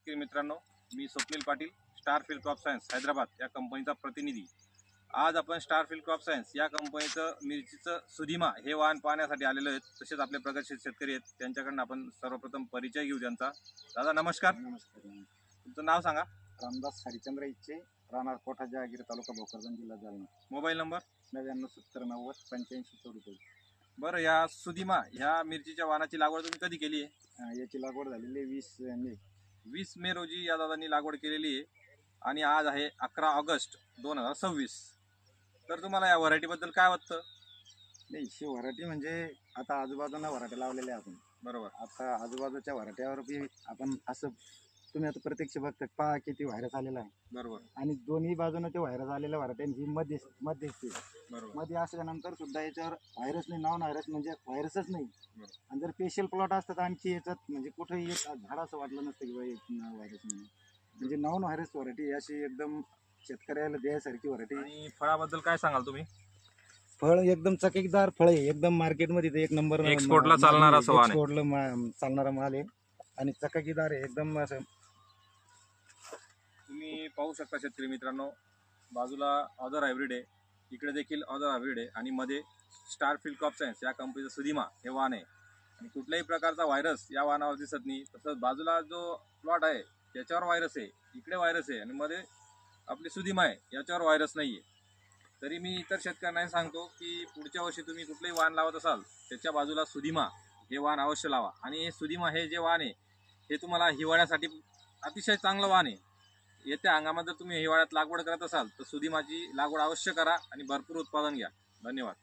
शेतकरी मित्रांनो, मी Swapnil Patil, Starfield Crop Science Hyderabad या कंपनीचा प्रतिनिधी। आज आपण स्टारफील्ड क्रॉप सायन्स या कंपनीचं मिरचीचं सुधिमा हे वाहन पाहण्यासाठी आलेलो आहेत। तसेच आपले प्रगतशील शेतकरी आहेत, त्यांच्याकडून आपण सर्वप्रथम परिचय घेऊ त्यांचा। दादा नमस्कार। नमस्कार। तुमचं नाव सांगा। रामदास हरिचंद्र इच्छे, राहणार कोठा, जहागीर तालुका भोकरदन, जिल्हा जालना। Mobile number 9970908544। बरं, या सुधिमा ह्या मिरचीच्या वाहनाची लागवड तुम्ही कधी केली आहे? याची लागवड झालेली 20 मे 20 मे रोजी या दादांनी लागवड केलेली आहे आणि आज आहे 11 ऑगस्ट 2026। तर तुम्हाला या व्हरायटीबद्दल काय वाटतं? नाही, ही व्हरायटी म्हणजे आता आजूबाजूला व्हरायटी लावलेल्या आपण। बरोबर। आता आजूबाजूच्या व्हरायटीवर बी आपण असं तुम्ही आता प्रत्यक्ष बघता, पहा किती व्हायरस आलेला आहे। बरोबर। आणि दोन्ही बाजूने ते व्हायरस आलेल्या व्हरायटी ही मध्ये बरोबर। मध्ये असल्यानंतर सुद्धा याच्यावर व्हायरस नाही, नॉन व्हायरस म्हणजे व्हायरसच नाही। बरोबर। आणि जर स्पेशल प्लॉट असतात आणखी याच्यात म्हणजे कुठेही एक झाड असं वाटलं नसतं की बाबा व्हायरस नाही, म्हणजे नॉन व्हायरस व्हरायटी अशी एकदम शेतकऱ्याला द्यायसारखी व्हरायटी। आणि फळाबद्दल काय सांगाल तुम्ही? फळ एकदम चकीकदार फळ आहे, एकदम मार्केटमध्ये ते एक नंबर एक्सपोर्टला चालणारा असं वाहन आहे। एक्सपोर्टला चालणारा माल आहे आणि चकाकीदार आहे एकदम। असं तुम्ही पाहू शकता शेतकरी मित्रांनो, बाजूला अदर हायब्रिड आहे, इकडे देखील अदर हायब्रिड आहे आणि मध्ये स्टारफील्ड क्रॉप सायन्स या कंपनीचं सुधिमा हे वाहन आहे। आणि कुठल्याही प्रकारचा व्हायरस या वाहनावर दिसत नाही। तसंच बाजूला जो प्लॉट आहे त्याच्यावर व्हायरस आहे, इकडे व्हायरस आहे आणि मध्ये आपली सुधिमा आहे, याच्यावर व्हायरस नाही आहे। तरी मी इतर शेतकऱ्यांना सांगतो की पुढच्या वर्षी तुम्ही कुठलंही वाहन लावत असाल त्याच्या बाजूला सुधिमा हे वाहन अवश्य लावा। आणि हे सुधिमा हे जे वाहन आहे हे तुम्हाला हिवाळ्यासाठी अतिशय चांगलं वाहन आहे। येत्या हंगामात जर तुम्ही हिवाळ्यात लागवड करत असाल तर सुधिमाची लागवड अवश्य करा आणि भरपूर उत्पादन घ्या। धन्यवाद।